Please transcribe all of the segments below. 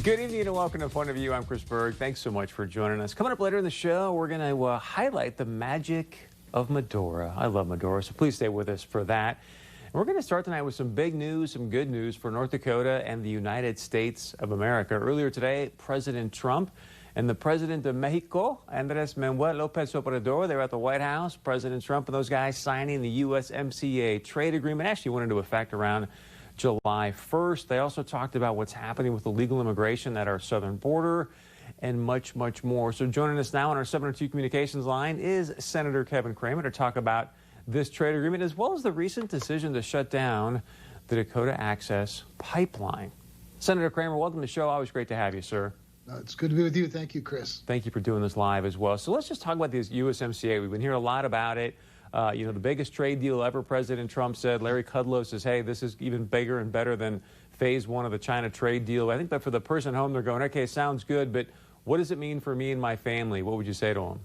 Good evening and welcome to Point of View. I'm Chris Berg. Thanks so much for joining us. Coming up later in the show, we're going to highlight the magic of Medora. I love Medora, so please stay with us for that. And we're going to start tonight with some big news, some good news for North Dakota and the United States of America. Earlier today, President Trump and the President of Mexico, Andrés Manuel López Obrador, they were at the White House. President Trump and those guys signing the USMCA trade agreement. Actually went into effect around July 1st. They also talked about what's happening with illegal immigration at our southern border and much, much more. So joining us now on our 702 communications line is Senator Kevin Cramer to talk about this trade agreement as well as the recent decision to shut down the Dakota Access Pipeline. Senator Cramer, welcome to the show. Always great to have you, sir. It's good to be with you. Thank you, Chris. Thank you for doing this live as well. So let's just talk about this USMCA. We've been hearing a lot about it. The biggest trade deal ever, President Trump said. Larry Kudlow says, hey, this is even bigger and better than phase one of the China trade deal. I think that for the person home, they're going, okay, sounds good, but what does it mean for me and my family? What would you say to them?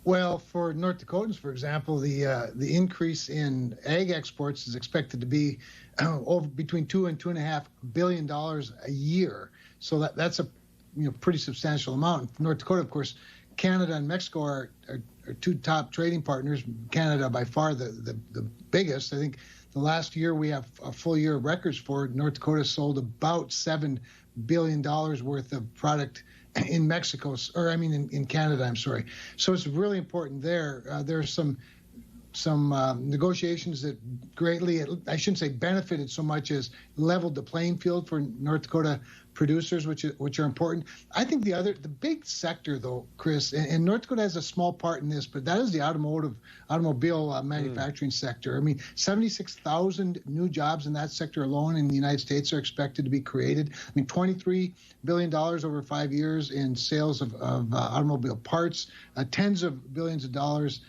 Well, for North Dakotans, for example, the increase in ag exports is expected to be over between $2 and $2.5 billion a year. So that's a pretty substantial amount. North Dakota, of course, Canada and Mexico are two top trading partners. Canada by far the biggest. I think the last year we have a full year of records for it. North Dakota sold about $7 billion worth of product in Mexico, in Canada, I'm sorry. So it's really important there. There's some negotiations that greatly, I shouldn't say benefited so much as leveled the playing field for North Dakota producers, which are important. I think the big sector, though, Chris, and North Dakota has a small part in this, but that is the automobile manufacturing sector. I mean, 76,000 new jobs in that sector alone in the United States are expected to be created. I mean, $23 billion over 5 years in sales of automobile parts, tens of billions of dollars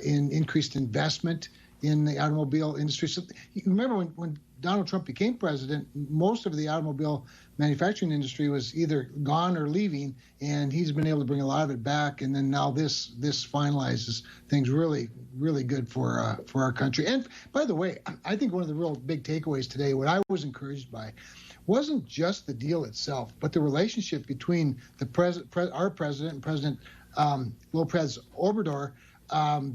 in increased investment in the automobile industry. So you remember when Donald Trump became president, most of the automobile manufacturing industry was either gone or leaving, and he's been able to bring a lot of it back. And then now this finalizes things really, really good for our country. And by the way, I think one of the real big takeaways today, what I was encouraged by, wasn't just the deal itself, but the relationship between our president and President López Obrador.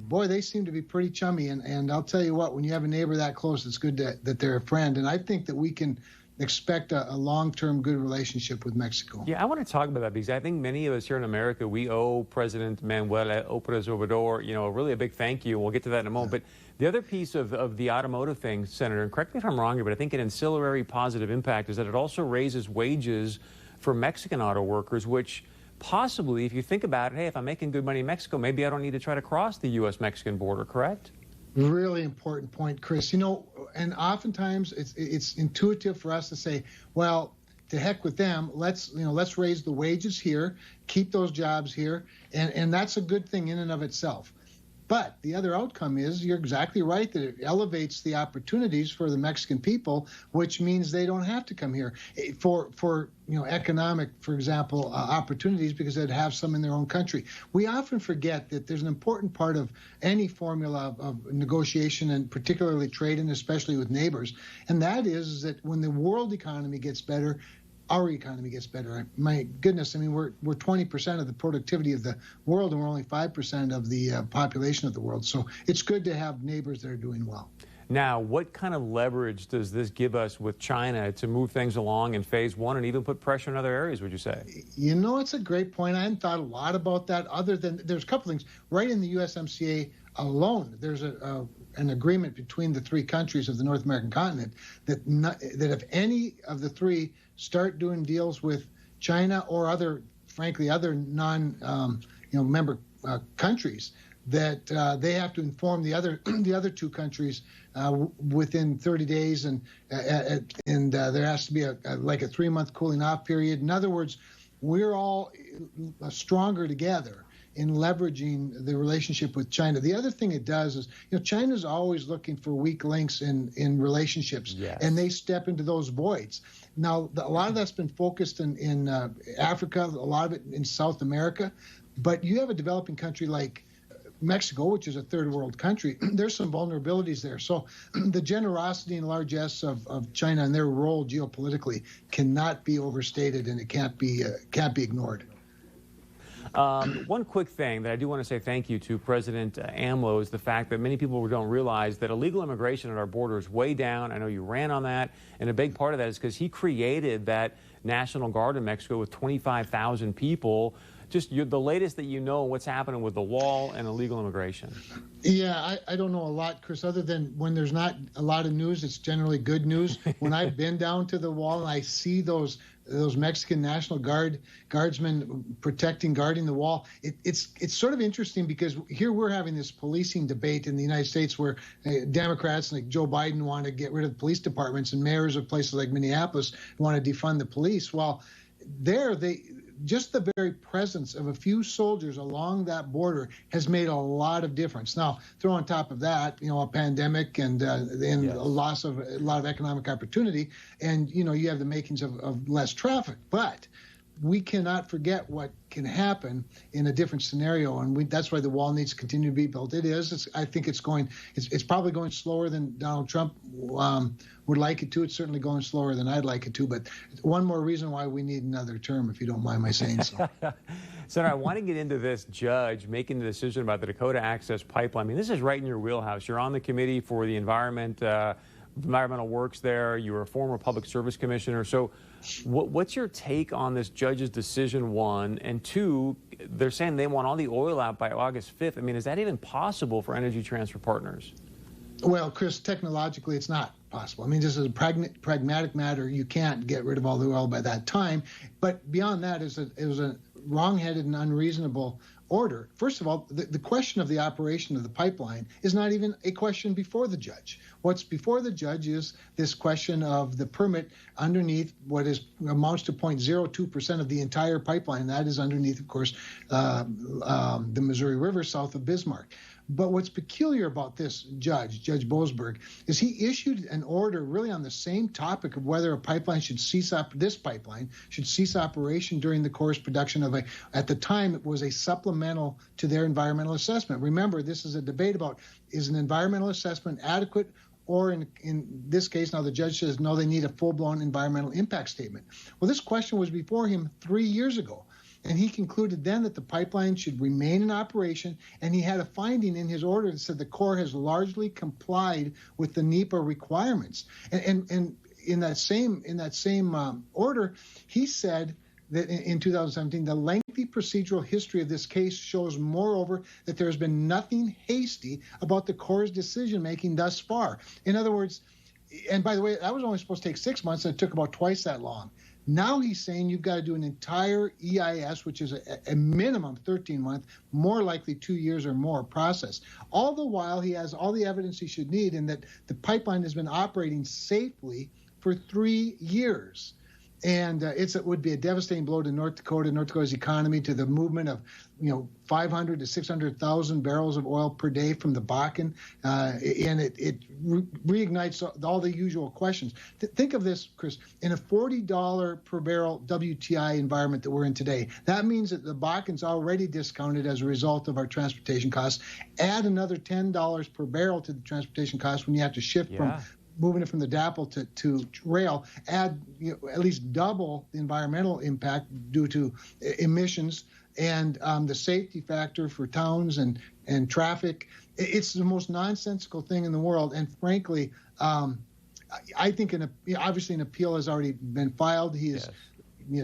Boy, they seem to be pretty chummy, and I'll tell you what, when you have a neighbor that close, it's good that they're a friend, and I think that we can expect a long-term good relationship with Mexico. Yeah, I want to talk about that because I think many of us here in America, we owe President Manuel López Obrador, really a big thank you. We'll get to that in a moment. Yeah. But the other piece of the automotive thing, Senator, and correct me if I'm wrong here, but I think an ancillary positive impact is that it also raises wages for Mexican auto workers, which possibly, if you think about it, hey, if I'm making good money in Mexico, maybe I don't need to try to cross the U.S.-Mexican border, correct? Really important point, Chris. And oftentimes it's intuitive for us to say, well, to heck with them. Let's raise the wages here, keep those jobs here, and that's a good thing in and of itself. But the other outcome is, you're exactly right, that it elevates the opportunities for the Mexican people, which means they don't have to come here for economic, for example, opportunities, because they'd have some in their own country. We often forget that there's an important part of any formula of negotiation, and particularly trade, and especially with neighbors, and that is that when the world economy gets better, our economy gets better. My goodness, I mean, we're 20% of the productivity of the world, and we're only 5% of the population of the world. So it's good to have neighbors that are doing well. Now, what kind of leverage does this give us with China to move things along in phase one and even put pressure in other areas, would you say? It's a great point. I hadn't thought a lot about that, other than there's a couple things. Right in the USMCA alone, there's an agreement between the three countries of the North American continent that if any of the three start doing deals with China or other non-member countries, that they have to inform the other two countries within 30 days, and there has to be a 3-month cooling off period. In other words, we're all stronger together in leveraging the relationship with China. The other thing it does is, China's always looking for weak links in relationships, yes, and they step into those voids. Now, a lot of that's been focused in Africa, a lot of it in South America, but you have a developing country like Mexico, which is a third world country, there's some vulnerabilities there. So the generosity and largesse of China and their role geopolitically cannot be overstated, and it can't be ignored. One quick thing that I do want to say thank you to President AMLO is the fact that many people don't realize that illegal immigration at our border is way down. I know you ran on that, and a big part of that is because he created that National Guard in Mexico with 25,000 people. Just the latest that you know what's happening with the wall and illegal immigration. Yeah, I don't know a lot, Chris, other than when there's not a lot of news, it's generally good news. When I've been down to the wall and I see those Mexican National Guardsmen guarding the wall, it's sort of interesting because here we're having this policing debate in the United States where Democrats like Joe Biden want to get rid of police departments and mayors of places like Minneapolis want to defund the police. Well, just the very presence of a few soldiers along that border has made a lot of difference. Now, throw on top of that, a pandemic and yes, a loss of a lot of economic opportunity, and you have the makings of less traffic. But we cannot forget what can happen in a different scenario, and that's why the wall needs to continue to be built. I think it's probably going slower than Donald Trump would like it to. It's certainly going slower than I'd like it to, but one more reason why we need another term, if you don't mind my saying so. Senator, I want to get into this judge making the decision about the Dakota Access Pipeline. I mean, this is right in your wheelhouse. You're on the committee for the environmental works there. You were a former public service commissioner. So what's your take on this judge's decision, one? And two, they're saying they want all the oil out by August 5th. I mean, is that even possible for Energy Transfer Partners? Well, Chris, technologically, it's not possible. I mean, this is a pragmatic matter. You can't get rid of all the oil by that time. But beyond that, it was a wrong-headed and unreasonable order. First of all, the question of the operation of the pipeline is not even a question before the judge. What's before the judge is this question of the permit underneath what amounts to 0.02% of the entire pipeline. That is underneath, of course, the Missouri River south of Bismarck. But what's peculiar about this Judge Boasberg, is he issued an order really on the same topic of whether a pipeline should cease operation during the course production of at the time, it was a supplemental to their environmental assessment. Remember, this is a debate about, is an environmental assessment adequate, or in this case, now the judge says, no, they need a full-blown environmental impact statement. Well, this question was before him 3 years ago. And he concluded then that the pipeline should remain in operation, and he had a finding in his order that said the Corps has largely complied with the NEPA requirements. And in that same order, he said that in 2017, the lengthy procedural history of this case shows, moreover, that there has been nothing hasty about the Corps' decision-making thus far. In other words, and by the way, that was only supposed to take 6 months, and it took about twice that long. Now he's saying you've got to do an entire EIS, which is a minimum 13-month, more likely 2 years or more process. All the while, he has all the evidence he should need, and that the pipeline has been operating safely for 3 years. And it would be a devastating blow to North Dakota's economy, to the movement of 500 to 600,000 barrels of oil per day from the Bakken, and it reignites all the usual questions. Think of this, Chris, in a $40 per barrel WTI environment that we're in today. That means that the Bakken's already discounted as a result of our transportation costs. Add another $10 per barrel to the transportation costs when you have to shift from moving it from the DAPL to rail, add at least double the environmental impact due to emissions and the safety factor for towns and traffic. It's the most nonsensical thing in the world. And frankly, I think obviously an appeal has already been filed. He is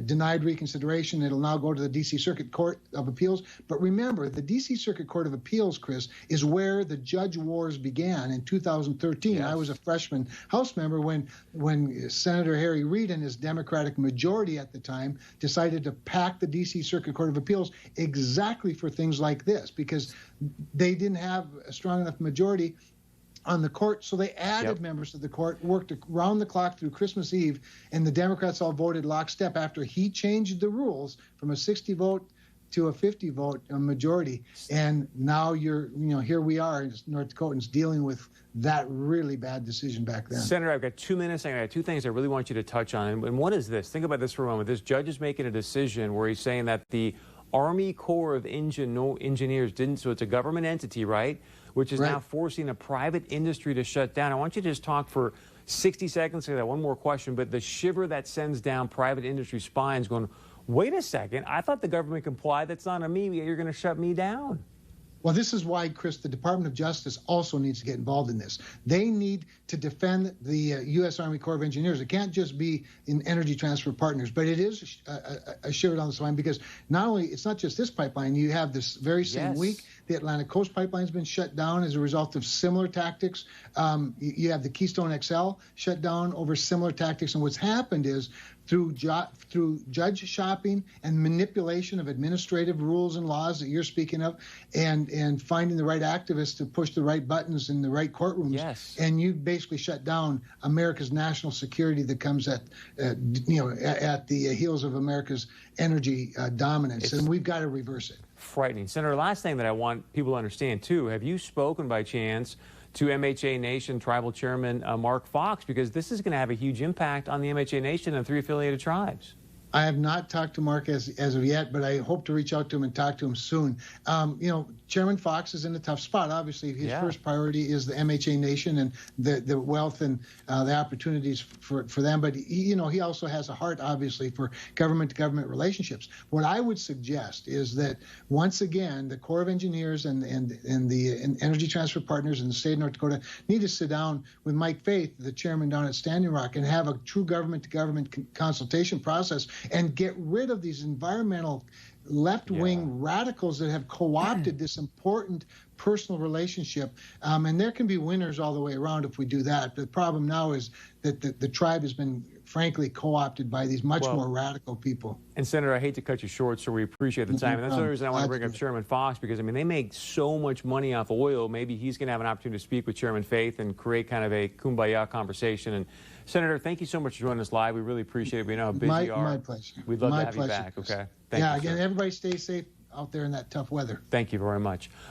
denied reconsideration. It'll now go to the D.C. Circuit Court of Appeals. But remember, the D.C. Circuit Court of Appeals, Chris, is where the judge wars began in 2013. Yes. I was a freshman House member when Senator Harry Reid and his Democratic majority at the time decided to pack the D.C. Circuit Court of Appeals exactly for things like this, because they didn't have a strong enough majority on the court, so they added members to the court, worked around the clock through Christmas Eve, and the Democrats all voted lockstep after he changed the rules from a 60 vote to a 50 vote majority. And now here we are as North Dakotans dealing with that really bad decision back then. Senator, I've got 2 minutes. I got two things I really want you to touch on. And one is this. Think about this for a moment. This judge is making a decision where he's saying that the Army Corps of Engineers didn't, so it's a government entity, right, which is now forcing a private industry to shut down. I want you to just talk for 60 seconds. I got one more question, but the shiver that sends down private industry spines going, wait a second, I thought the government complied. That's not on me. You're going to shut me down. Well, this is why, Chris, the Department of Justice also needs to get involved in this. They need to defend the U.S. Army Corps of Engineers. It can't just be in Energy Transfer Partners, but it is a shiver down the spine because not only, it's not just this pipeline, you have this very same week, the Atlantic Coast Pipeline has been shut down as a result of similar tactics. You have the Keystone XL shut down over similar tactics. And what's happened is through judge shopping and manipulation of administrative rules and laws that you're speaking of, and finding the right activists to push the right buttons in the right courtrooms, and you basically shut down America's national security that comes at the heels of America's energy dominance, and we've got to reverse it. Frightening. Senator, last thing that I want people to understand too, have you spoken by chance to MHA Nation Tribal Chairman Mark Fox? Because this is going to have a huge impact on the MHA Nation and 3 affiliated tribes. I have not talked to Mark as of yet, but I hope to reach out to him and talk to him soon. Chairman Fox is in a tough spot. Obviously, his first priority is the MHA Nation and the wealth and the opportunities for them. But he also has a heart, obviously, for government-to-government relationships. What I would suggest is that once again, the Corps of Engineers and the Energy Transfer Partners in the state of North Dakota need to sit down with Mike Faith, the chairman down at Standing Rock, and have a true government-to-government consultation process and get rid of these environmental left-wing radicals that have co-opted this important personal relationship. And there can be winners all the way around if we do that. The problem now is that the tribe has been, frankly, co-opted by these much more radical people. And Senator, I hate to cut you short, so we appreciate the time. And that's the reason I want to bring up Chairman Fox, because, I mean, they make so much money off oil. Maybe he's going to have an opportunity to speak with Chairman Faith and create kind of a kumbaya conversation. And Senator, thank you so much for joining us live. We really appreciate it. We know how busy you are. My pleasure. We'd love to have you back, okay? Thank you, again, everybody stay safe out there in that tough weather. Thank you very much.